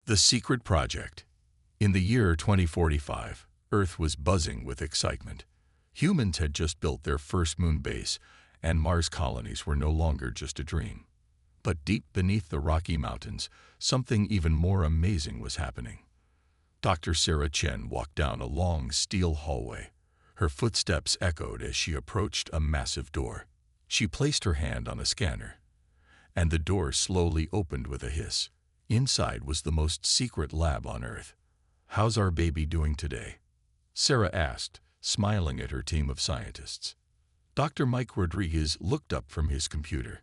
The Secret Project. In the year 2045, Earth was buzzing with excitement. Humans had just built their first moon base, and Mars colonies were no longer just a dream. But deep beneath the Rocky Mountains, something even more amazing was happening. Dr. Sarah Chen walked down a long steel hallway. Her footsteps echoed as she approached a massive door. She placed her hand on a scanner, and the door slowly opened with a hiss. Inside was the most secret lab on Earth. "How's our baby doing today?" Sarah asked, smiling at her team of scientists. Dr. Mike Rodriguez looked up from his computer.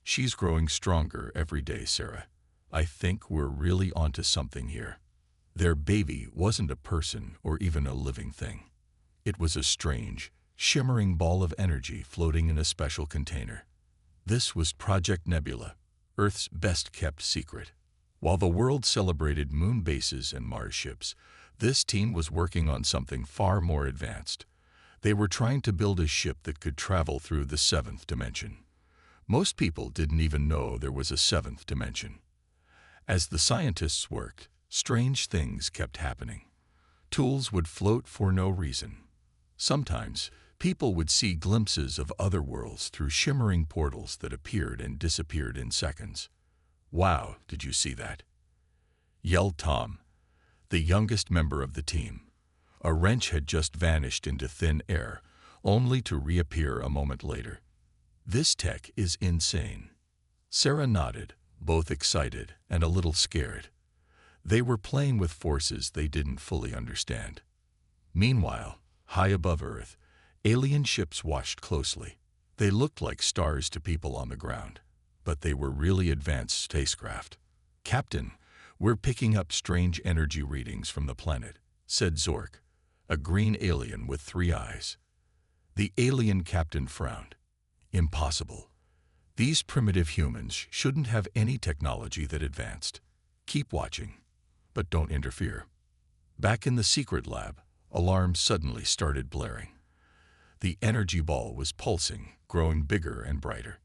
"She's growing stronger every day, Sarah. I think we're really onto something here." Their baby wasn't a person or even a living thing. It was a strange, shimmering ball of energy floating in a special container. This was Project Nebula, Earth's best-kept secret. While the world celebrated moon bases and Mars ships, this team was working on something far more advanced. They were trying to build a ship that could travel through the 7th dimension. Most people didn't even know there was a 7th dimension. As the scientists worked, strange things kept happening. Tools would float for no reason. Sometimes, people would see glimpses of other worlds through shimmering portals that appeared and disappeared in seconds. "Wow, did you see that?" yelled Tom, the youngest member of the team. A wrench had just vanished into thin air, only to reappear a moment later. "This tech is insane." Sarah nodded, both excited and a little scared. They were playing with forces they didn't fully understand. Meanwhile, high above Earth, alien ships watched closely. They looked like stars to people on the ground, but they were really advanced spacecraft. "Captain, we're picking up strange energy readings from the planet," said Zork, a green alien with 3 eyes. The alien captain frowned. "Impossible. These primitive humans shouldn't have any technology that advanced. Keep watching, but don't interfere." Back in the secret lab, alarms suddenly started blaring. The energy ball was pulsing, growing bigger and brighter.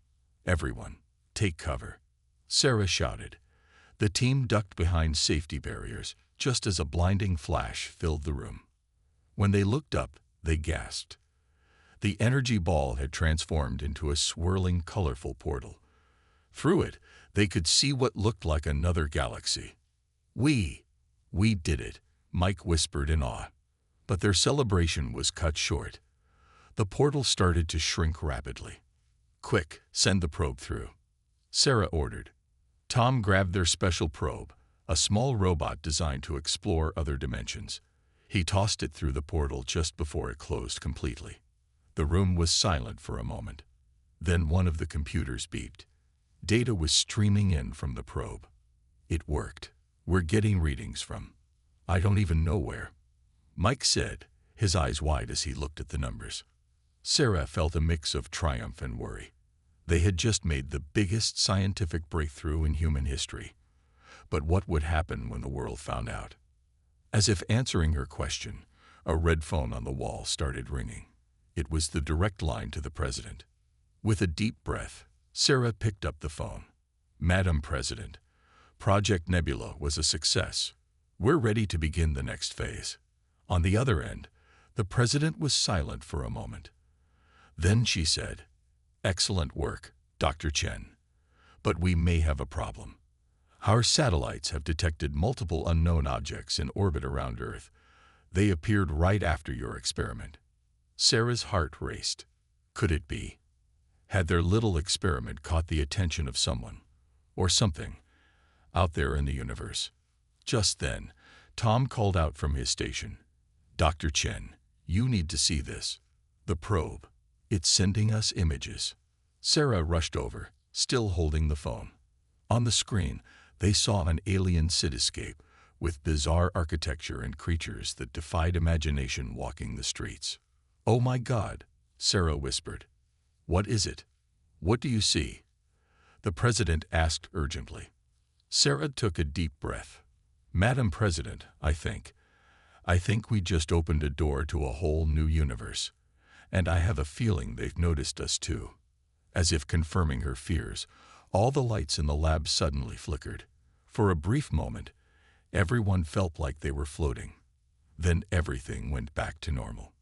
"Everyone, take cover," Sarah shouted. The team ducked behind safety barriers just as a blinding flash filled the room. When they looked up, they gasped. The energy ball had transformed into a swirling, colorful portal. Through it, they could see what looked like another galaxy. We did it," Mike whispered in awe. But their celebration was cut short. The portal started to shrink rapidly. "Quick, send the probe through," Sarah ordered. Tom grabbed their special probe, a small robot designed to explore other dimensions. He tossed it through the portal just before it closed completely. The room was silent for a moment. Then one of the computers beeped. Data was streaming in from the probe. "It worked. We're getting readings from I don't even know where," Mike said, his eyes wide as he looked at the numbers. Sarah felt a mix of triumph and worry. They had just made the biggest scientific breakthrough in human history. But what would happen when the world found out? As if answering her question, a red phone on the wall started ringing. It was the direct line to the president. With a deep breath, Sarah picked up the phone. "Madam President, Project Nebula was a success. We're ready to begin the next phase." On the other end, the president was silent for a moment. Then she said, "Excellent work, Dr. Chen. But we may have a problem. Our satellites have detected multiple unknown objects in orbit around Earth. They appeared right after your experiment." Sarah's heart raced. Could it be? Had their little experiment caught the attention of someone, or something, out there in the universe? Just then, Tom called out from his station. "Dr. Chen, you need to see this. The probe. It's sending us images." Sarah rushed over, still holding the phone. On the screen, they saw an alien cityscape with bizarre architecture and creatures that defied imagination walking the streets. "Oh my God," Sarah whispered. "What is it? What do you see?" the president asked urgently. Sarah took a deep breath. "Madam President, I think we just opened a door to a whole new universe. And I have a feeling they've noticed us too." As if confirming her fears, all the lights in the lab suddenly flickered. For a brief moment, Everyone felt like they were floating. Then everything went back to normal.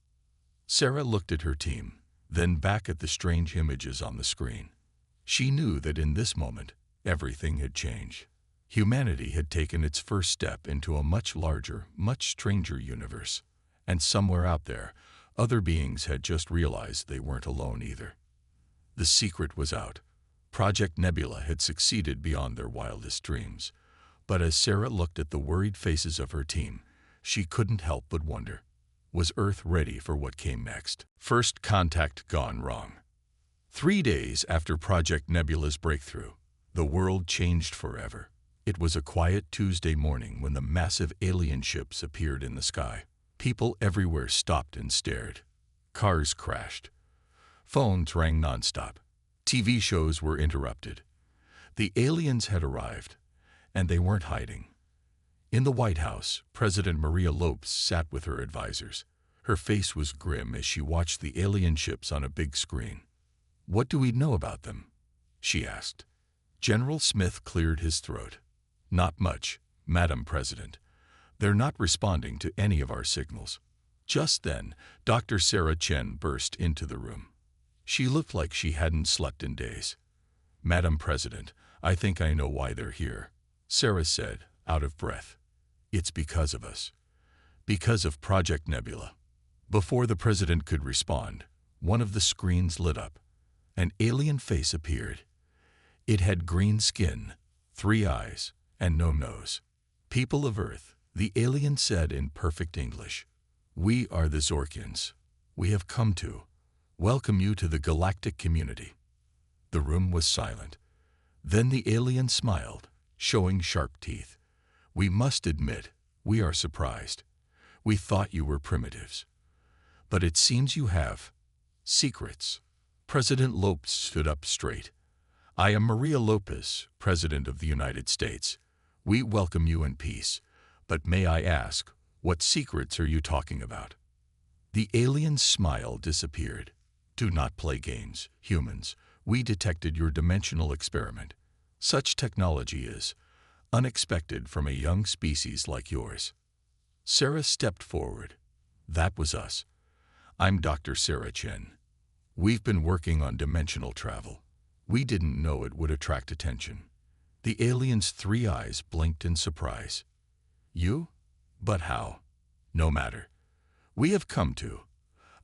Sarah looked at her team, then back at the strange images on the screen. She knew that in this moment, everything had changed. Humanity had taken its first step into a much larger, much stranger universe. And somewhere out there, other beings had just realized they weren't alone either. The secret was out. Project Nebula had succeeded beyond their wildest dreams. But as Sarah looked at the worried faces of her team, she couldn't help but wonder, was Earth ready for what came next? First contact gone wrong. 3 days after Project Nebula's breakthrough, the world changed forever. It was a quiet Tuesday morning when the massive alien ships appeared in the sky. People everywhere stopped and stared. Cars crashed. Phones rang nonstop. TV shows were interrupted. The aliens had arrived, and they weren't hiding. In the White House, President Maria Lopes sat with her advisors. Her face was grim as she watched the alien ships on a big screen. "What do we know about them?" she asked. General Smith cleared his throat. "Not much, Madam President. They're not responding to any of our signals." Just then, Dr. Sarah Chen burst into the room. She looked like she hadn't slept in days. "Madam President, I think I know why they're here," Sarah said, out of breath. "It's because of us. Because of Project Nebula." Before the president could respond, one of the screens lit up. An alien face appeared. It had green skin, 3 eyes, and no nose. "People of Earth," the alien said in perfect English, "we are the Zorkians. We have come to welcome you to the Galactic community." The room was silent. Then the alien smiled, showing sharp teeth. "We must admit, we are surprised. We thought you were primitives. But it seems you have secrets." President Lopes stood up straight. "I am Maria Lopez, President of the United States. We welcome you in peace. But may I ask, what secrets are you talking about?" The alien's smile disappeared. "Do not play games, humans. We detected your dimensional experiment. Such technology is unexpected from a young species like yours." Sarah stepped forward. "That was us. I'm Dr. Sarah Chen. We've been working on dimensional travel. We didn't know it would attract attention." The alien's 3 eyes blinked in surprise. "You? But how?" "No matter. We have come to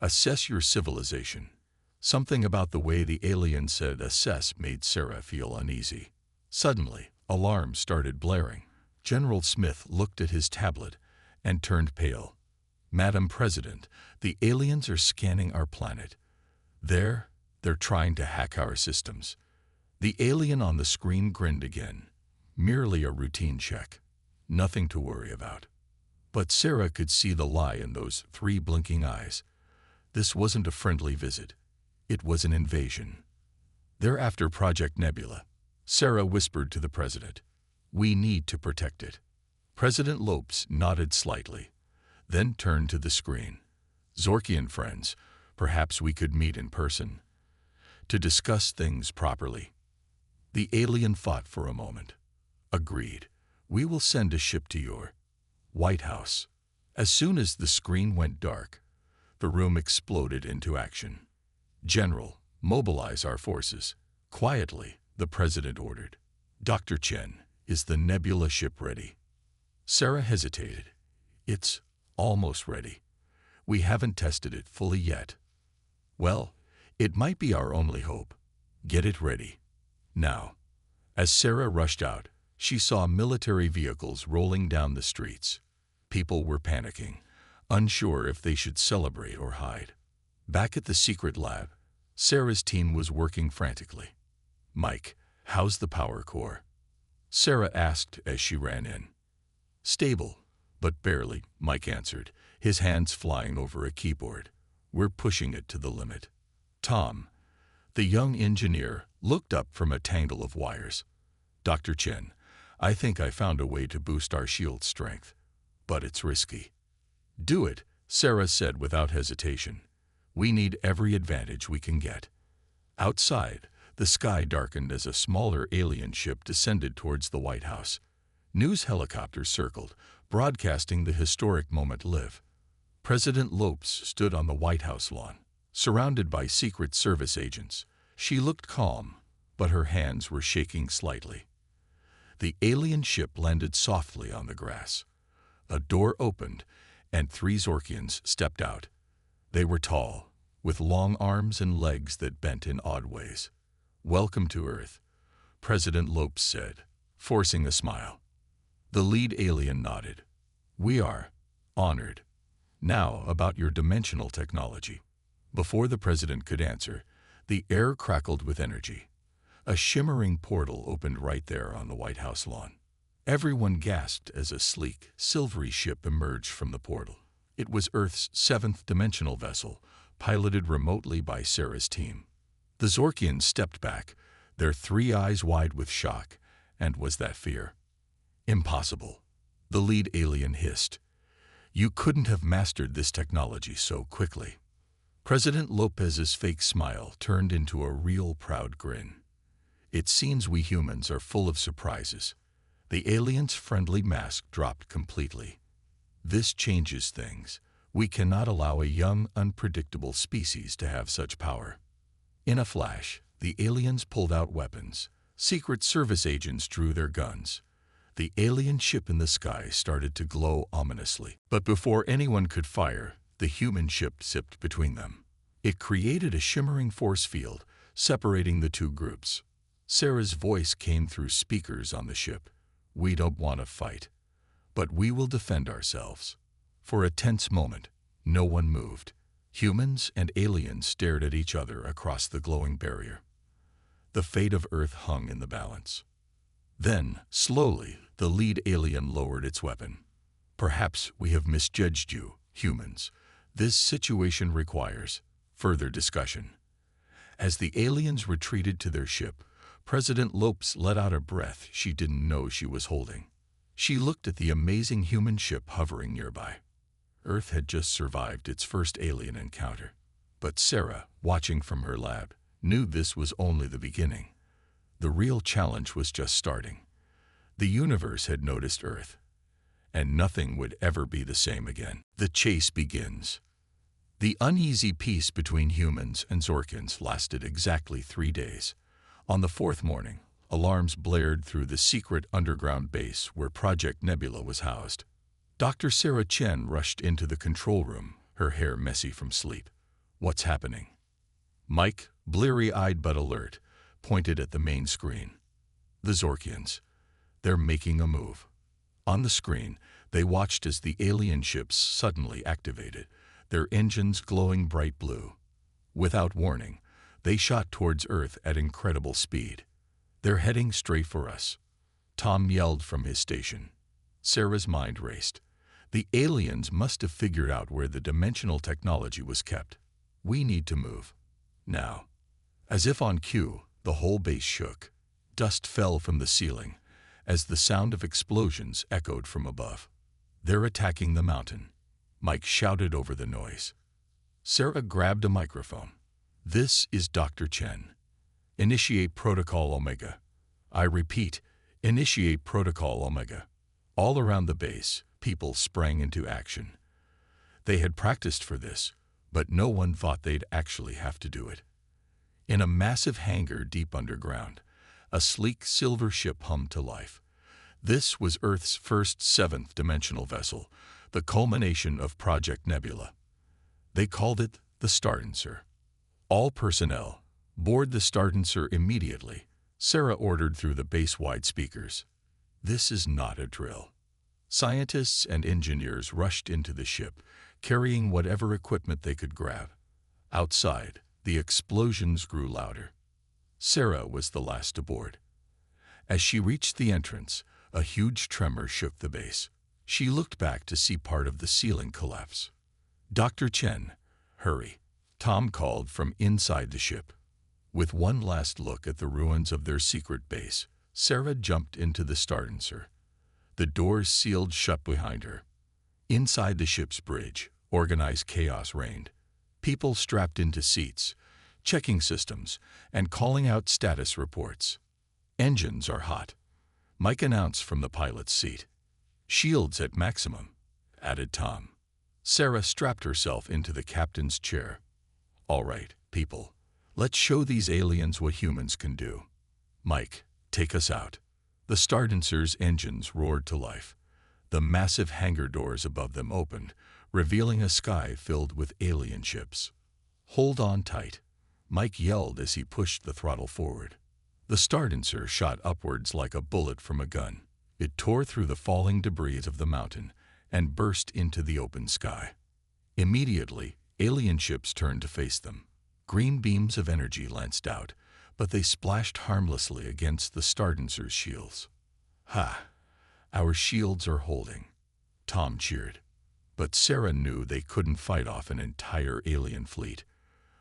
assess your civilization." Something about the way the alien said assess made Sarah feel uneasy. Suddenly, alarms started blaring. General Smith looked at his tablet and turned pale. "Madam President, the aliens are scanning our planet. They're trying to hack our systems." The alien on the screen grinned again. "Merely a routine check. Nothing to worry about." But Sarah could see the lie in those 3 blinking eyes. This wasn't a friendly visit. It was an invasion. "They're after Project Nebula," Sarah whispered to the president. "We need to protect it." President Lopes nodded slightly, then turned to the screen. "Zorkian friends, perhaps we could meet in person to discuss things properly." The alien thought for a moment. "Agreed. We will send a ship to your White House." As soon as the screen went dark, the room exploded into action. "General, mobilize our forces." Quietly, the president ordered. "Dr. Chen, is the Nebula ship ready?" Sarah hesitated. "It's almost ready. We haven't tested it fully yet." "Well, it might be our only hope. Get it ready now." As Sarah rushed out, she saw military vehicles rolling down the streets. People were panicking, unsure if they should celebrate or hide. Back at the secret lab, Sarah's team was working frantically. "Mike, how's the power core?" Sarah asked as she ran in. "Stable, but barely," Mike answered, his hands flying over a keyboard. "We're pushing it to the limit." Tom, the young engineer, looked up from a tangle of wires. "Dr. Chen, I think I found a way to boost our shield strength, but it's risky." "Do it," Sarah said without hesitation. "We need every advantage we can get." Outside, the sky darkened as a smaller alien ship descended towards the White House. News helicopters circled, broadcasting the historic moment live. President Lopes stood on the White House lawn, surrounded by Secret Service agents. She looked calm, but her hands were shaking slightly. The alien ship landed softly on the grass. A door opened, and 3 Zorkians stepped out. They were tall, with long arms and legs that bent in odd ways. "Welcome to Earth," President Lopes said, forcing a smile. The lead alien nodded. "We are honored. Now about your dimensional technology." Before the president could answer, the air crackled with energy. A shimmering portal opened right there on the White House lawn. Everyone gasped as a sleek, silvery ship emerged from the portal. It was Earth's 7th-dimensional vessel, piloted remotely by Sarah's team. The Zorkians stepped back, their 3 eyes wide with shock. And was that fear? "Impossible," the lead alien hissed. "You couldn't have mastered this technology so quickly." President Lopez's fake smile turned into a real proud grin. "It seems we humans are full of surprises." The alien's friendly mask dropped completely. "This changes things. We cannot allow a young, unpredictable species to have such power." In a flash, the aliens pulled out weapons. Secret Service agents drew their guns. The alien ship in the sky started to glow ominously. But before anyone could fire, the human ship zipped between them. It created a shimmering force field, separating the 2 groups. Sarah's voice came through speakers on the ship. "We don't want to fight, but we will defend ourselves." For a tense moment, no one moved. Humans and aliens stared at each other across the glowing barrier. The fate of Earth hung in the balance. Then, slowly, the lead alien lowered its weapon. "Perhaps we have misjudged you, humans. This situation requires further discussion." As the aliens retreated to their ship, President Lopes let out a breath she didn't know she was holding. She looked at the amazing human ship hovering nearby. Earth had just survived its first alien encounter. But Sarah, watching from her lab, knew this was only the beginning. The real challenge was just starting. The universe had noticed Earth, and nothing would ever be the same again. The chase begins. The uneasy peace between humans and Zorkians lasted exactly 3 days. On the 4th morning, alarms blared through the secret underground base where Project Nebula was housed. Dr. Sarah Chen rushed into the control room, her hair messy from sleep. "What's happening?" Mike, bleary-eyed but alert, pointed at the main screen. "The Zorkians. They're making a move." On the screen, they watched as the alien ships suddenly activated, their engines glowing bright blue. Without warning, they shot towards Earth at incredible speed. "They're heading straight for us," Tom yelled from his station. Sarah's mind raced. The aliens must have figured out where the dimensional technology was kept. "We need to move. Now." As if on cue, the whole base shook. Dust fell from the ceiling as the sound of explosions echoed from above. "They're attacking the mountain," Mike shouted over the noise. Sarah grabbed a microphone. "This is Dr. Chen. Initiate Protocol Omega. I repeat, initiate Protocol Omega." All around the base, people sprang into action. They had practiced for this, but no one thought they'd actually have to do it. In a massive hangar deep underground, a sleek silver ship hummed to life. This was Earth's first 7th-dimensional vessel, the culmination of Project Nebula. They called it the Stardancer. "All personnel, board the Stardancer immediately," Sarah ordered through the base-wide speakers. This is not a drill. Scientists and engineers rushed into the ship, carrying whatever equipment they could grab. Outside, the explosions grew louder. Sarah was the last aboard. As she reached the entrance, a huge tremor shook the base. She looked back to see part of the ceiling collapse. "Dr. Chen, hurry," Tom called from inside the ship. With one last look at the ruins of their secret base, Sarah jumped into the Stardancer. The doors sealed shut behind her. Inside the ship's bridge, organized chaos reigned. People strapped into seats, checking systems, and calling out status reports. "Engines are hot. Mike announced from the pilot's seat. "Shields at maximum," added Tom. Sarah strapped herself into the captain's chair. "All right, people. Let's show these aliens what humans can do. Mike, take us out." The Stardancer's engines roared to life. The massive hangar doors above them opened, revealing a sky filled with alien ships. "Hold on tight," Mike yelled as he pushed the throttle forward. The Stardancer shot upwards like a bullet from a gun. It tore through the falling debris of the mountain and burst into the open sky. Immediately, alien ships turned to face them. Green beams of energy lanced out, but they splashed harmlessly against the Stardancer's shields. "Ha! Our shields are holding," Tom cheered. But Sarah knew they couldn't fight off an entire alien fleet.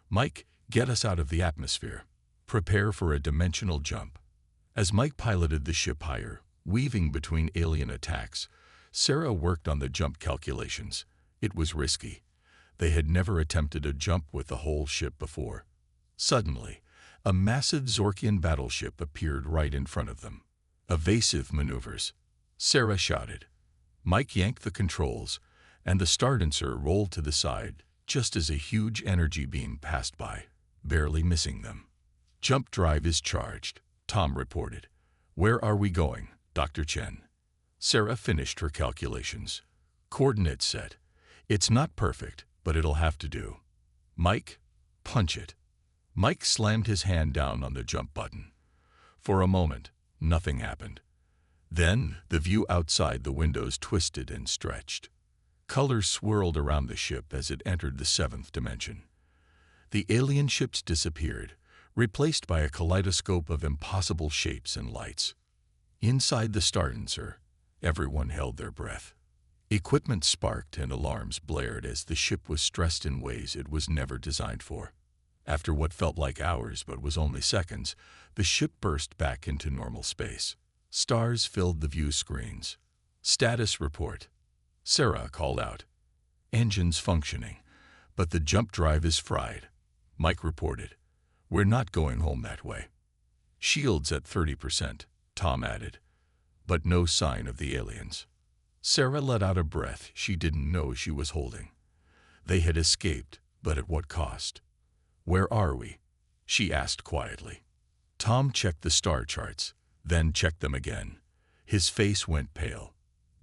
"Mike, get us out of the atmosphere. Prepare for a dimensional jump." As Mike piloted the ship higher, weaving between alien attacks, Sarah worked on the jump calculations. It was risky. They had never attempted a jump with the whole ship before. Suddenly, a massive Zorkian battleship appeared right in front of them. "Evasive maneuvers," Sarah shouted. Mike yanked the controls, and the Stardancer rolled to the side just as a huge energy beam passed by, barely missing them. "Jump drive is charged," Tom reported. "Where are we going, Dr. Chen?" Sarah finished her calculations. "Coordinates set. It's not perfect, but it'll have to do. Mike, punch it." Mike slammed his hand down on the jump button. For a moment, nothing happened. Then, the view outside the windows twisted and stretched. Colors swirled around the ship as it entered the 7th dimension. The alien ships disappeared, replaced by a kaleidoscope of impossible shapes and lights. Inside the Stardancer, everyone held their breath. Equipment sparked and alarms blared as the ship was stressed in ways it was never designed for. After what felt like hours but was only seconds, the ship burst back into normal space. Stars filled the view screens. "Status report," Sarah called out. "Engines functioning, but the jump drive is fried," Mike reported. "We're not going home that way." "Shields at 30%, Tom added. But no sign of the aliens. Sarah let out a breath she didn't know she was holding. They had escaped, but at what cost? "Where are we?" she asked quietly. Tom checked the star charts, then checked them again. His face went pale.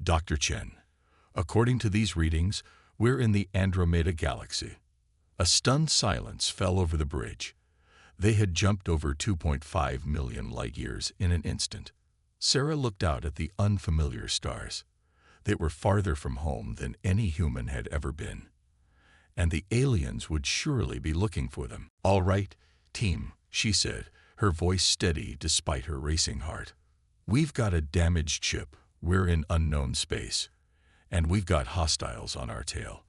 "Dr. Chen, according to these readings, we're in the Andromeda Galaxy." A stunned silence fell over the bridge. They had jumped over 2.5 million light-years in an instant. Sarah looked out at the unfamiliar stars. They were farther from home than any human had ever been. And the aliens would surely be looking for them. "All right, team," she said, her voice steady despite her racing heart. "We've got a damaged ship, we're in unknown space, and we've got hostiles on our tail.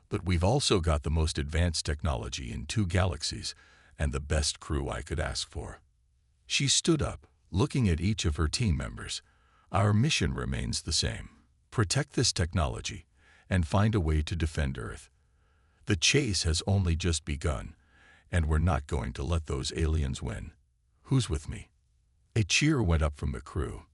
But we've also got the most advanced technology in 2 galaxies and the best crew I could ask for." She stood up, looking at each of her team members. "Our mission remains the same. Protect this technology and find a way to defend Earth. The chase has only just begun, and we're not going to let those aliens win. Who's with me?" A cheer went up from the crew.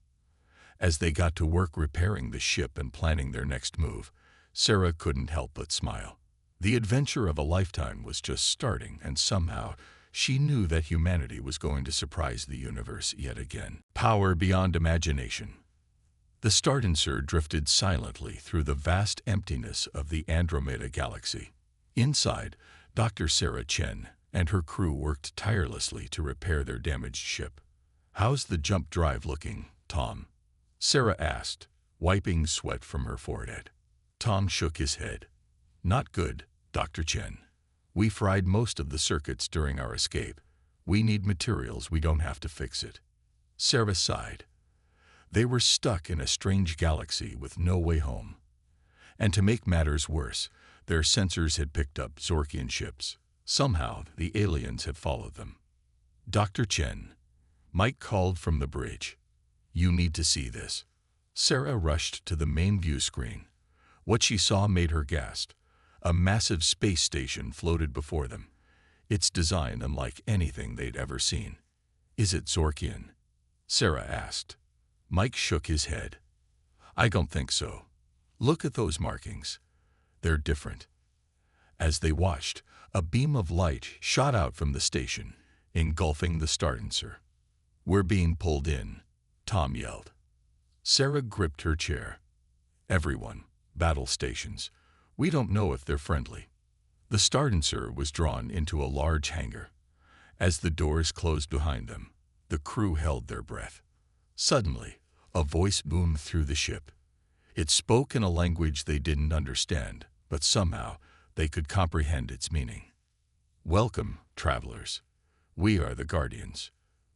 As they got to work repairing the ship and planning their next move, Sarah couldn't help but smile. The adventure of a lifetime was just starting, and somehow she knew that humanity was going to surprise the universe yet again. Power beyond imagination. The Stardancer drifted silently through the vast emptiness of the Andromeda Galaxy. Inside, Dr. Sarah Chen and her crew worked tirelessly to repair their damaged ship. "How's the jump drive looking, Tom?" Sarah asked, wiping sweat from her forehead. Tom shook his head. "Not good, Dr. Chen. We fried most of the circuits during our escape. We need materials, we don't have to fix it." Sarah sighed. They were stuck in a strange galaxy with no way home. And to make matters worse, their sensors had picked up Zorkian ships. Somehow, the aliens had followed them. "Dr. Chen," Mike called from the bridge. "You need to see this." Sarah rushed to the main view screen. What she saw made her gasp. A massive space station floated before them, its design unlike anything they'd ever seen. "Is it Zorkian?" Sarah asked. Mike shook his head. I don't think so. Look at those markings. They're different. As they watched, a beam of light shot out from the station, engulfing the Stardancer. We're being pulled in, Tom yelled. Sarah gripped her chair. Everyone, battle stations. We don't know if they're friendly. The Stardancer was drawn into a large hangar. As the doors closed behind them, the crew held their breath. Suddenly, a voice boomed through the ship. It spoke in a language they didn't understand, but somehow they could comprehend its meaning. Welcome, travelers. We are the Guardians.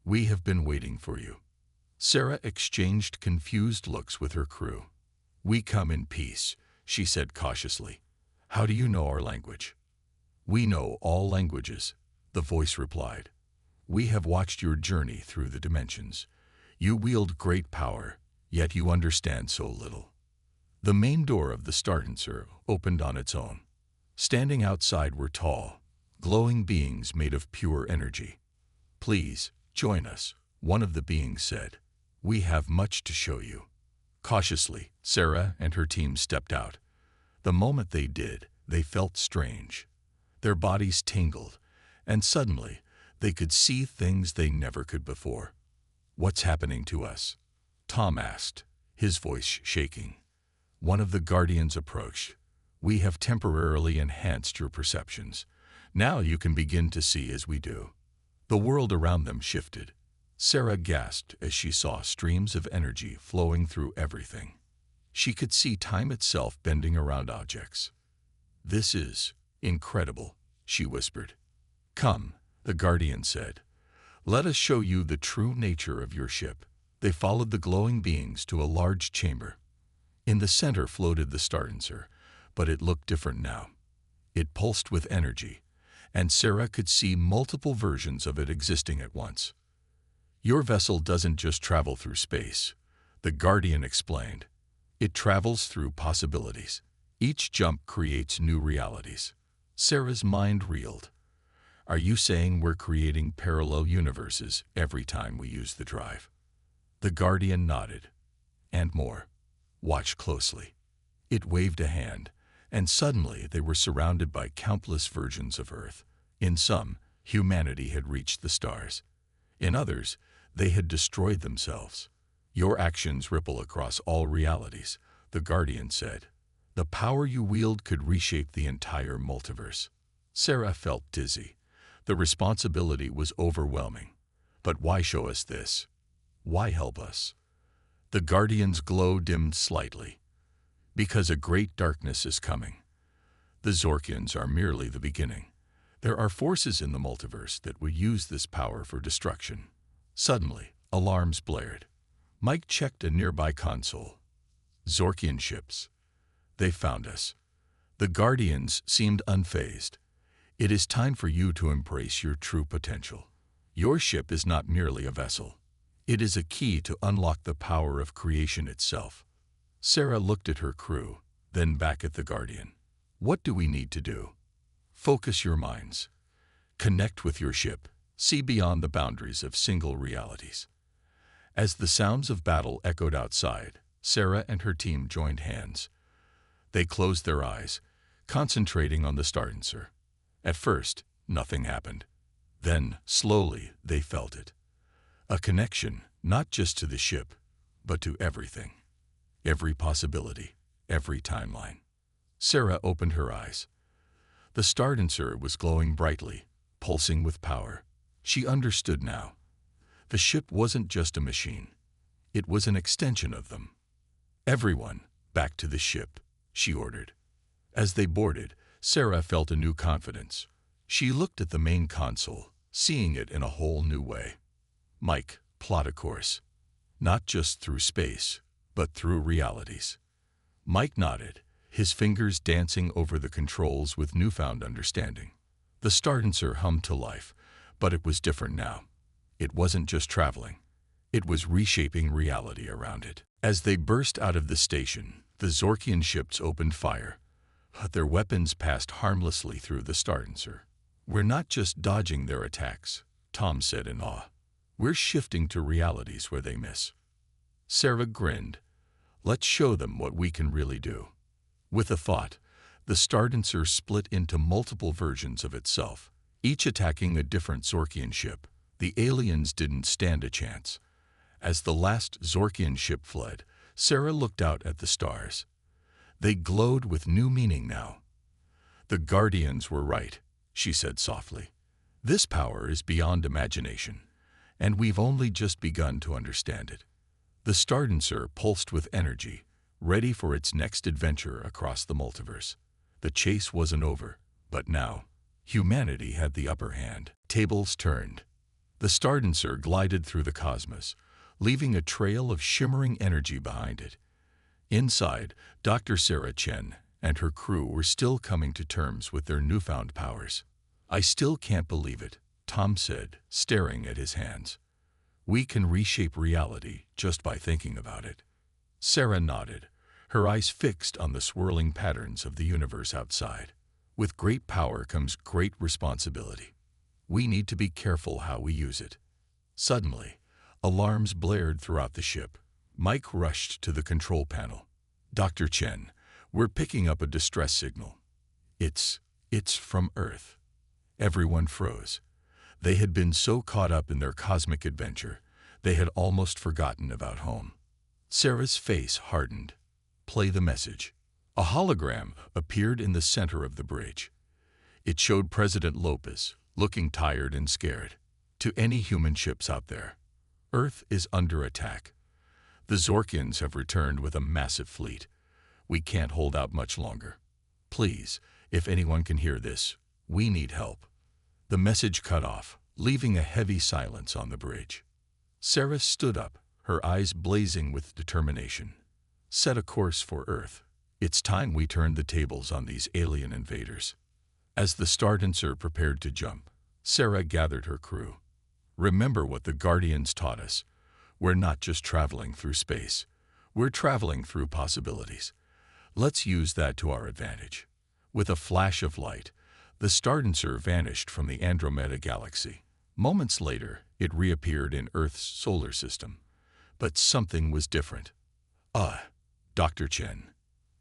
We have been waiting for you. Sarah exchanged confused looks with her crew. We come in peace, she said cautiously. How do you know our language? We know all languages, the voice replied. We have watched your journey through the dimensions. You wield great power, yet you understand so little. The main door of the Stardancer opened on its own. Standing outside were tall, glowing beings made of pure energy. Please, join us, one of the beings said. We have much to show you. Cautiously, Sarah and her team stepped out. The moment they did, they felt strange. Their bodies tingled, and suddenly they could see things they never could before. What's happening to us? Tom asked, his voice shaking. One of the Guardians approached. We have temporarily enhanced your perceptions. Now you can begin to see as we do. The world around them shifted. Sarah gasped as she saw streams of energy flowing through everything. She could see time itself bending around objects. This is incredible, she whispered. Come, the Guardian said. Let us show you the true nature of your ship. They followed the glowing beings to a large chamber. In the center floated the Stardancer, but it looked different now. It pulsed with energy, and Sarah could see multiple versions of it existing at once. Your vessel doesn't just travel through space, the Guardian explained. It travels through possibilities. Each jump creates new realities. Sarah's mind reeled. Are you saying we're creating parallel universes every time we use the drive? The Guardian nodded. And more. Watch closely. It waved a hand, and suddenly they were surrounded by countless versions of Earth. In some, humanity had reached the stars. In others, they had destroyed themselves. Your actions ripple across all realities, the Guardian said. The power you wield could reshape the entire multiverse. Sarah felt dizzy. The responsibility was overwhelming. But why show us this? Why help us? The Guardian's glow dimmed slightly. Because a great darkness is coming. The Zorkians are merely the beginning. There are forces in the multiverse that will use this power for destruction. Suddenly, alarms blared. Mike checked a nearby console. Zorkian ships. They found us. The Guardians seemed unfazed. It is time for you to embrace your true potential. Your ship is not merely a vessel. It is a key to unlock the power of creation itself. Sarah looked at her crew, then back at the Guardian. What do we need to do? Focus your minds. Connect with your ship. See beyond the boundaries of single realities. As the sounds of battle echoed outside, Sarah and her team joined hands. They closed their eyes, concentrating on the Stardancer. At first, nothing happened. Then, slowly, they felt it. A connection, not just to the ship, but to everything. Every possibility, every timeline. Sarah opened her eyes. The Stardancer was glowing brightly, pulsing with power. She understood now. The ship wasn't just a machine. It was an extension of them. Everyone, back to the ship, she ordered. As they boarded, Sarah felt a new confidence. She looked at the main console, seeing it in a whole new way. Mike, plot a course. Not just through space, but through realities. Mike nodded, his fingers dancing over the controls with newfound understanding. The Stardancer hummed to life, but it was different now. It wasn't just traveling. It was reshaping reality around it. As they burst out of the station, the Zorkian ships opened fire. But their weapons passed harmlessly through the Stardancer. We're not just dodging their attacks, Tom said in awe. We're shifting to realities where they miss. Sarah grinned. Let's show them what we can really do. With a thought, the Stardancer split into multiple versions of itself, each attacking a different Zorkian ship. The aliens didn't stand a chance. As the last Zorkian ship fled, Sarah looked out at the stars. They glowed with new meaning now. The Guardians were right, she said softly. This power is beyond imagination, and we've only just begun to understand it. The Stardancer pulsed with energy, ready for its next adventure across the multiverse. The chase wasn't over, but now, humanity had the upper hand. Tables turned. The Stardancer glided through the cosmos, leaving a trail of shimmering energy behind it. Inside, Dr. Sarah Chen and her crew were still coming to terms with their newfound powers. I still can't believe it, Tom said, staring at his hands. We can reshape reality just by thinking about it. Sarah nodded, her eyes fixed on the swirling patterns of the universe outside. With great power comes great responsibility. We need to be careful how we use it. Suddenly, alarms blared throughout the ship. Mike rushed to the control panel. Dr. Chen, we're picking up a distress signal. It's from Earth. Everyone froze. They had been so caught up in their cosmic adventure, they had almost forgotten about home. Sarah's face hardened. Play the message. A hologram appeared in the center of the bridge. It showed President Lopez, looking tired and scared. To any human ships out there, Earth is under attack. The Zorkians have returned with a massive fleet. We can't hold out much longer. Please, if anyone can hear this, we need help. The message cut off, leaving a heavy silence on the bridge. Sarah stood up, her eyes blazing with determination. Set a course for Earth. It's time we turned the tables on these alien invaders. As the Stardancer prepared to jump, Sarah gathered her crew. Remember what the Guardians taught us. We're not just traveling through space. We're traveling through possibilities. Let's use that to our advantage. With a flash of light, the Stardancer vanished from the Andromeda galaxy. Moments later, it reappeared in Earth's solar system. But something was different. Dr. Chen.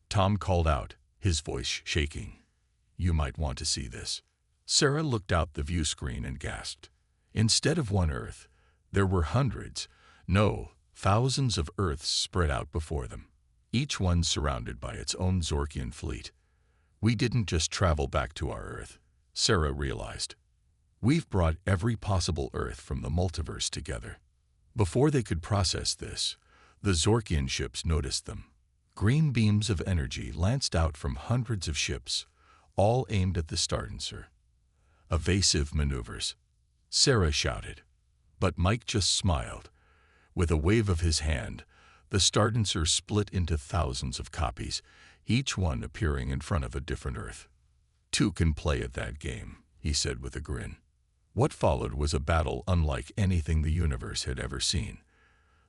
Tom called out, his voice shaking. You might want to see this. Sarah looked out the view screen and gasped. Instead of one Earth, there were hundreds, no, thousands of Earths spread out before them, each one surrounded by its own Zorkian fleet. We didn't just travel back to our Earth, Sarah realized. We've brought every possible Earth from the multiverse together. Before they could process this, the Zorkian ships noticed them. Green beams of energy lanced out from hundreds of ships, all aimed at the Stardancer. Evasive maneuvers, Sarah shouted. But Mike just smiled. With a wave of his hand, the Stardancer split into thousands of copies, each one appearing in front of a different Earth. Two can play at that game, he said with a grin. What followed was a battle unlike anything the universe had ever seen.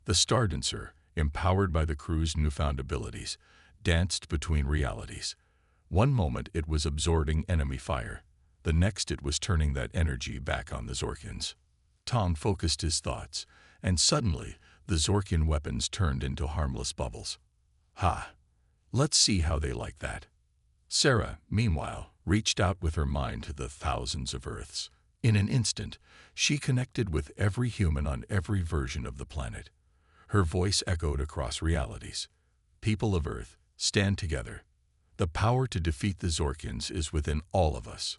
The Stardancer, empowered by the crew's newfound abilities, danced between realities. One moment it was absorbing enemy fire. The next it was turning that energy back on the Zorkians. Tom focused his thoughts, and suddenly the Zorkian weapons turned into harmless bubbles. Ha! Let's see how they like that. Sarah, meanwhile, reached out with her mind to the thousands of Earths. In an instant, she connected with every human on every version of the planet. Her voice echoed across realities. People of Earth, stand together. The power to defeat the Zorkians is within all of us.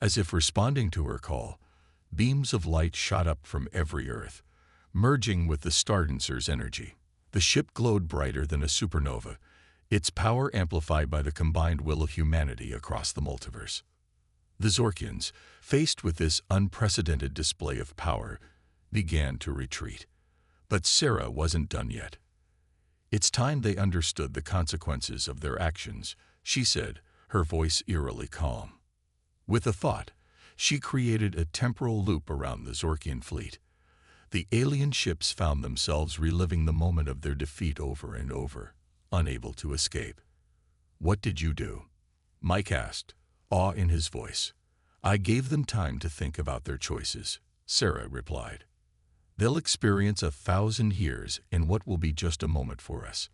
As if responding to her call, beams of light shot up from every Earth, merging with the Stardancer's energy. The ship glowed brighter than a supernova, its power amplified by the combined will of humanity across the multiverse. The Zorkians, faced with this unprecedented display of power, began to retreat. But Sarah wasn't done yet. It's time they understood the consequences of their actions, she said, her voice eerily calm. With a thought, she created a temporal loop around the Zorkian fleet. The alien ships found themselves reliving the moment of their defeat over and over, unable to escape. What did you do? Mike asked, awe in his voice. I gave them time to think about their choices, Sarah replied. They'll experience 1,000 years in what will be just a moment for us.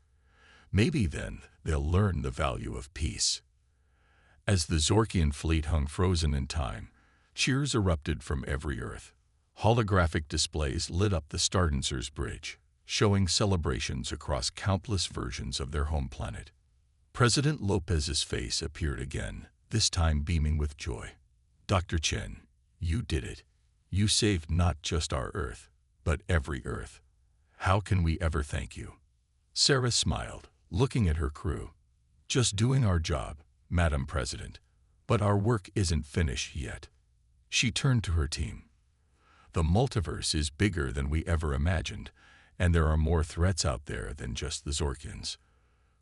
Maybe then they'll learn the value of peace. As the Zorkian fleet hung frozen in time, cheers erupted from every Earth. Holographic displays lit up the Stardancer's bridge, showing celebrations across countless versions of their home planet. President Lopez's face appeared again, this time beaming with joy. "Dr. Chen, you did it. You saved not just our Earth, but every Earth. How can we ever thank you?" Sarah smiled, looking at her crew. "Just doing our job, Madam President. But our work isn't finished yet." She turned to her team. "The multiverse is bigger than we ever imagined, and there are more threats out there than just the Zorkians.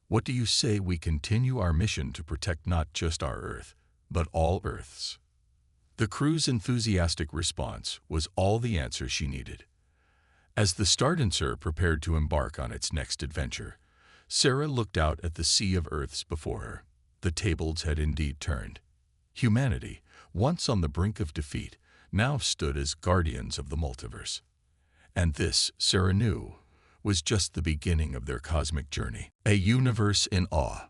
What do you say we continue our mission to protect not just our Earth, but all Earths?" The crew's enthusiastic response was all the answer she needed. As the Stardancer prepared to embark on its next adventure, Sarah looked out at the sea of Earths before her. The tables had indeed turned. Humanity, once on the brink of defeat, now stood as guardians of the multiverse. And this, Sarah knew, was just the beginning of their cosmic journey. A universe in awe.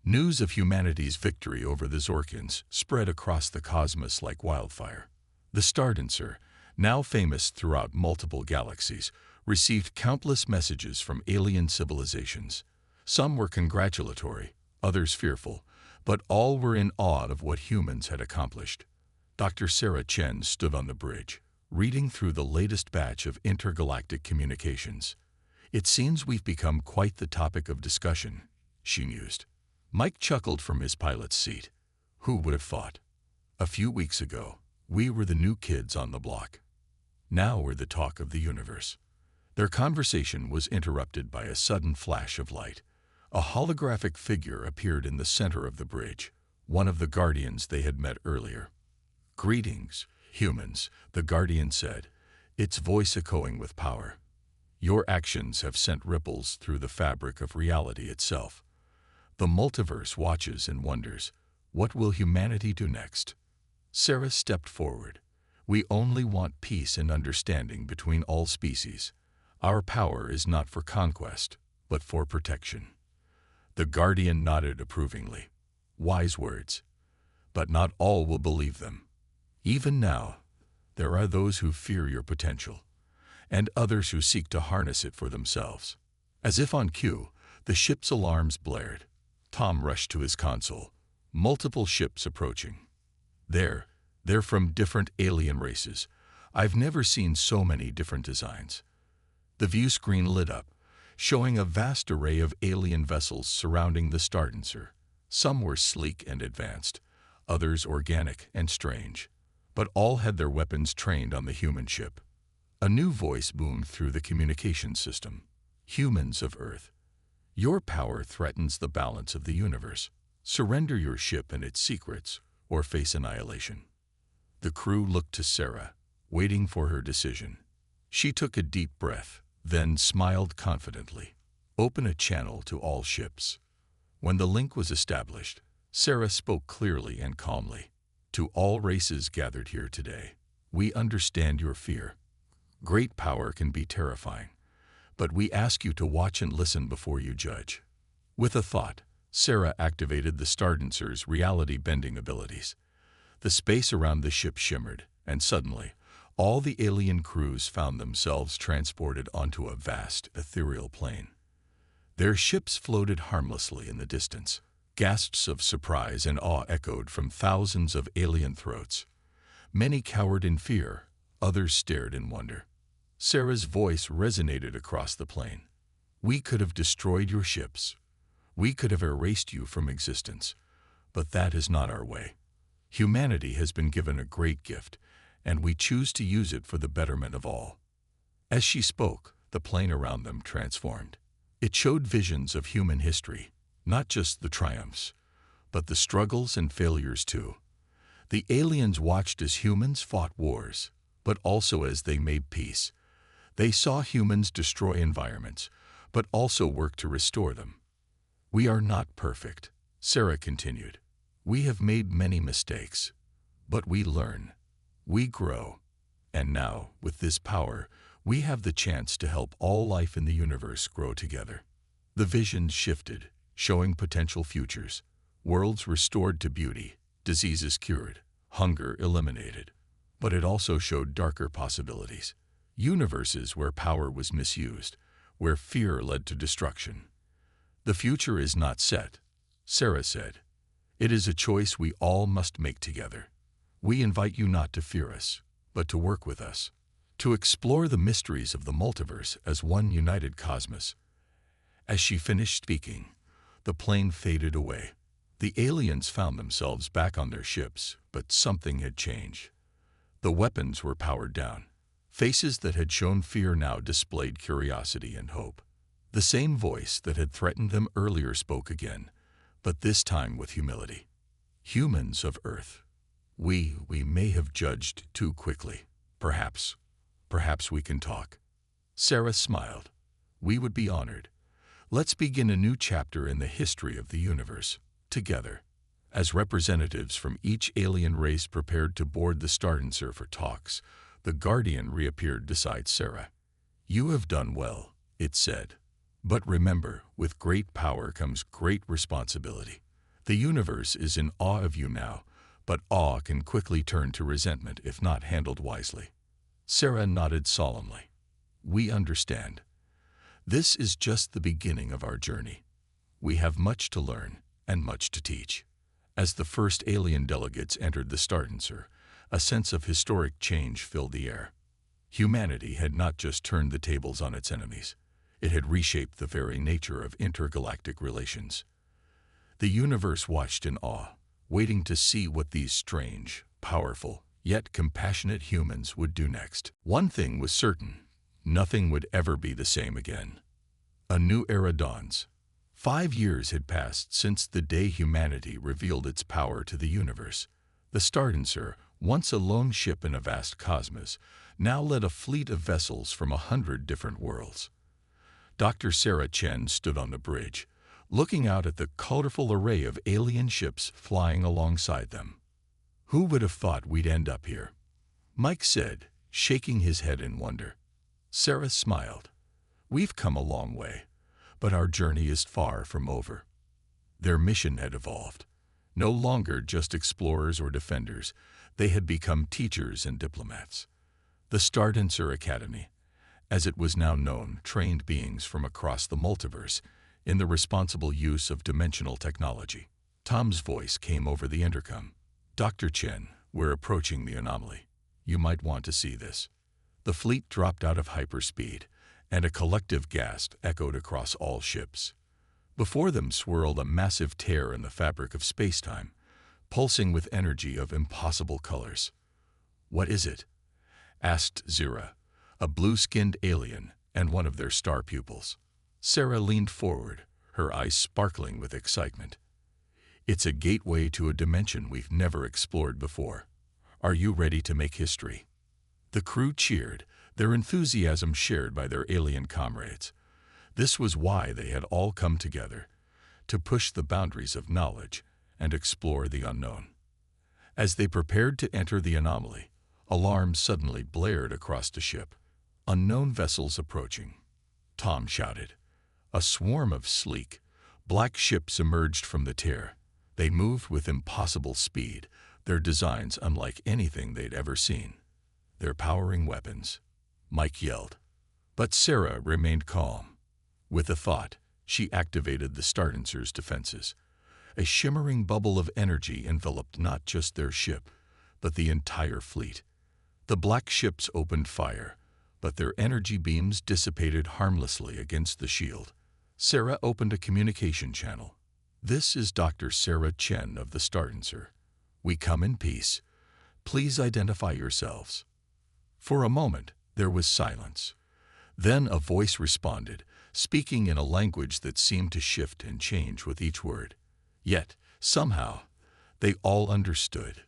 News of humanity's victory over the Zorkians spread across the cosmos like wildfire. The Stardancer, now famous throughout multiple galaxies, received countless messages from alien civilizations. Some were congratulatory, others fearful, but all were in awe of what humans had accomplished. Dr. Sarah Chen stood on the bridge, reading through the latest batch of intergalactic communications. "It seems we've become quite the topic of discussion," she mused. Mike chuckled from his pilot's seat. "Who would have thought? A few weeks ago, we were the new kids on the block. Now we're the talk of the universe." Their conversation was interrupted by a sudden flash of light. A holographic figure appeared in the center of the bridge, one of the guardians they had met earlier. "Greetings, humans," the guardian said, its voice echoing with power. "Your actions have sent ripples through the fabric of reality itself. The multiverse watches and wonders, what will humanity do next?" Sarah stepped forward. "We only want peace and understanding between all species. Our power is not for conquest, but for protection." The guardian nodded approvingly. "Wise words. But not all will believe them. Even now, there are those who fear your potential, and others who seek to harness it for themselves." As if on cue, the ship's alarms blared. Tom rushed to his console. "Multiple ships approaching. They're from different alien races. I've never seen so many different designs." The view screen lit up, showing a vast array of alien vessels surrounding the Stardancer. Some were sleek and advanced, others organic and strange, but all had their weapons trained on the human ship. A new voice boomed through the communication system. "Humans of Earth, your power threatens the balance of the universe. Surrender your ship and its secrets, or face annihilation." The crew looked to Sarah, waiting for her decision. She took a deep breath, then smiled confidently. "Open a channel to all ships." When the link was established, Sarah spoke clearly and calmly. "To all races gathered here today, we understand your fear. Great power can be terrifying, but we ask you to watch and listen before you judge." With a thought, Sarah activated the Stardancer's reality-bending abilities. The space around the ship shimmered, and suddenly, all the alien crews found themselves transported onto a vast, ethereal plane. Their ships floated harmlessly in the distance. Gasps of surprise and awe echoed from thousands of alien throats. Many cowered in fear, others stared in wonder. Sarah's voice resonated across the plane. "We could have destroyed your ships. We could have erased you from existence, but that is not our way. Humanity has been given a great gift, and we choose to use it for the betterment of all." As she spoke, the plane around them transformed. It showed visions of human history, not just the triumphs, but the struggles and failures too. The aliens watched as humans fought wars, but also as they made peace. They saw humans destroy environments, but also work to restore them. "We are not perfect," Sarah continued. "We have made many mistakes, but we learn. We grow. And now, with this power, We have the chance to help all life in the universe grow together. The vision shifted, showing potential futures. Worlds restored to beauty, diseases cured, hunger eliminated. But it also showed darker possibilities. Universes where power was misused, where fear led to destruction. The future is not set, Sarah said. It is a choice we all must make together. We invite you not to fear us, but to work with us, to explore the mysteries of the multiverse as one united cosmos. As she finished speaking, the plane faded away. The aliens found themselves back on their ships, but something had changed. The weapons were powered down. Faces that had shown fear now displayed curiosity and hope. The same voice that had threatened them earlier spoke again, but this time with humility. Humans of Earth, we may have judged too quickly. Perhaps we can talk. Sarah smiled. We would be honored. Let's begin a new chapter in the history of the universe, together. As representatives from each alien race prepared to board the Stardancer for talks, the Guardian reappeared beside Sarah. You have done well, it said. But remember, with great power comes great responsibility. The universe is in awe of you now, but awe can quickly turn to resentment if not handled wisely. Sarah nodded solemnly. We understand. This is just the beginning of our journey. We have much to learn and much to teach. As the first alien delegates entered the Stardancer, a sense of historic change filled the air. Humanity had not just turned the tables on its enemies. It had reshaped the very nature of intergalactic relations. The universe watched in awe, waiting to see what these strange, powerful, yet compassionate humans would do next. One thing was certain: nothing would ever be the same again. A new era dawns. 5 years had passed since the day humanity revealed its power to the universe. The Stardancer, once a lone ship in a vast cosmos, now led a fleet of vessels from 100 different worlds. Dr. Sarah Chen stood on the bridge, looking out at the colorful array of alien ships flying alongside them. Who would have thought we'd end up here? Mike said, shaking his head in wonder. Sarah smiled. We've come a long way, but our journey is far from over. Their mission had evolved. No longer just explorers or defenders, they had become teachers and diplomats. The Stardancer Academy, as it was now known, trained beings from across the multiverse in the responsible use of dimensional technology. Tom's voice came over the intercom. Dr. Chen, we're approaching the anomaly. You might want to see this. The fleet dropped out of hyperspeed, and a collective gasp echoed across all ships. Before them swirled a massive tear in the fabric of spacetime, pulsing with energy of impossible colors. What is it? Asked Zira, a blue-skinned alien and one of their star pupils. Sarah leaned forward, her eyes sparkling with excitement. It's a gateway to a dimension we've never explored before. Are you ready to make history? The crew cheered, their enthusiasm shared by their alien comrades. This was why they had all come together, to push the boundaries of knowledge and explore the unknown. As they prepared to enter the anomaly, alarms suddenly blared across the ship. Unknown vessels approaching. Tom shouted. A swarm of sleek, black ships emerged from the tear. They moved with impossible speed, their designs unlike anything they'd ever seen. They're powering weapons, Mike yelled. But Sarah remained calm. With a thought, she activated the Stardancer's defenses. A shimmering bubble of energy enveloped not just their ship, but the entire fleet. The black ships opened fire, but their energy beams dissipated harmlessly against the shield. Sarah opened a communication channel. This is Dr. Sarah Chen of the Stardancer. We come in peace. Please identify yourselves. For a moment, there was silence. Then a voice responded, speaking in a language that seemed to shift and change with each word. Yet, somehow, they all understood.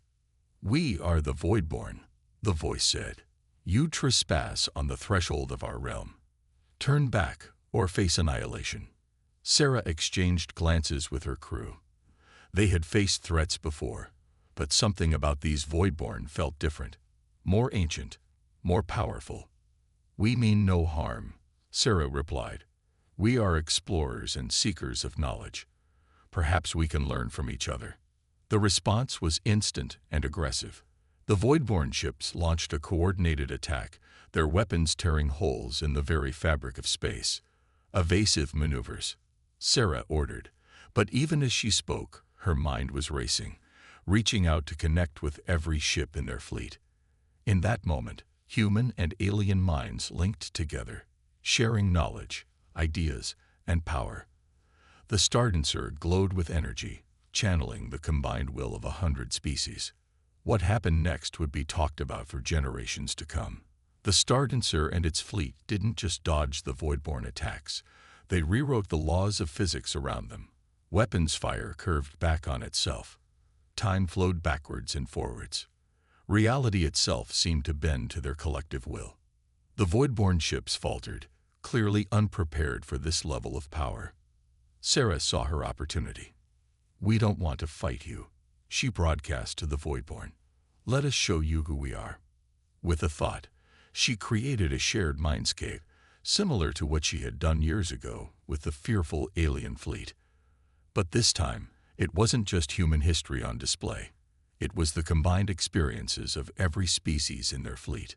We are the Voidborn, the voice said. You trespass on the threshold of our realm. Turn back or face annihilation. Sarah exchanged glances with her crew. They had faced threats before, but something about these Voidborn felt different, more ancient, more powerful. "We mean no harm," Sarah replied. "We are explorers and seekers of knowledge. Perhaps we can learn from each other." The response was instant and aggressive. The Voidborn ships launched a coordinated attack, their weapons tearing holes in the very fabric of space. "Evasive maneuvers," Sarah ordered. But even as she spoke, her mind was racing, reaching out to connect with every ship in their fleet. In that moment, human and alien minds linked together, sharing knowledge, ideas, and power. The Stardancer glowed with energy, channeling the combined will of 100 species. What happened next would be talked about for generations to come. The Stardancer and its fleet didn't just dodge the Voidborn attacks. They rewrote the laws of physics around them. Weapons fire curved back on itself. Time flowed backwards and forwards. Reality itself seemed to bend to their collective will. The Voidborn ships faltered, clearly unprepared for this level of power. Sarah saw her opportunity. "We don't want to fight you," she broadcast to the Voidborn. "Let us show you who we are." With a thought, she created a shared mindscape, similar to what she had done years ago with the fearful alien fleet. But this time, it wasn't just human history on display. It was the combined experiences of every species in their fleet.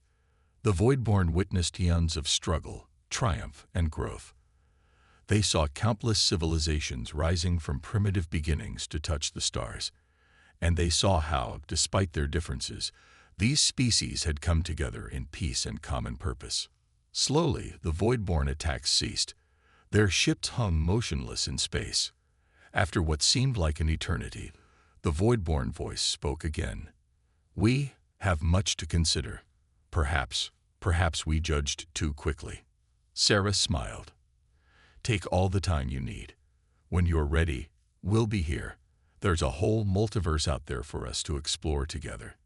The Voidborn witnessed eons of struggle, triumph, and growth. They saw countless civilizations rising from primitive beginnings to touch the stars. And they saw how, despite their differences, these species had come together in peace and common purpose. Slowly, the Voidborn attacks ceased. Their ships hung motionless in space. After what seemed like an eternity, the Voidborn voice spoke again. "We have much to consider. Perhaps we judged too quickly." Sarah smiled. "Take all the time you need. When you're ready, we'll be here. There's a whole multiverse out there for us to explore together."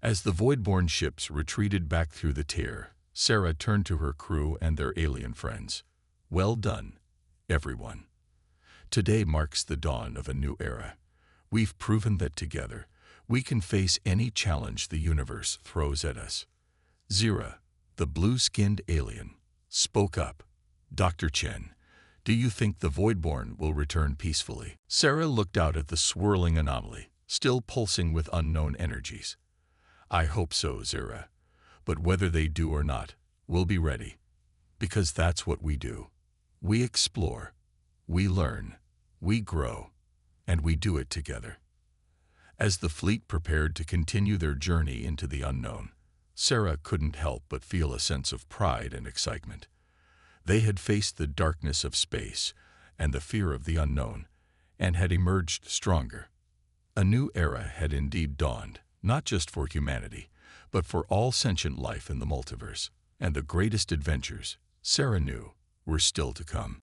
As the Voidborn ships retreated back through the tear, Sarah turned to her crew and their alien friends. "Well done, everyone. Today marks the dawn of a new era. We've proven that together, we can face any challenge the universe throws at us." Zira, the blue-skinned alien, spoke up. "Dr. Chen, do you think the Voidborn will return peacefully?" Sarah looked out at the swirling anomaly, still pulsing with unknown energies. "I hope so, Zira. But whether they do or not, we'll be ready. Because that's what we do. We explore, we learn, we grow, and we do it together." As the fleet prepared to continue their journey into the unknown, Sarah couldn't help but feel a sense of pride and excitement. They had faced the darkness of space and the fear of the unknown, and had emerged stronger. A new era had indeed dawned, not just for humanity, but for all sentient life in the multiverse, and the greatest adventures, Sarah knew, were still to come.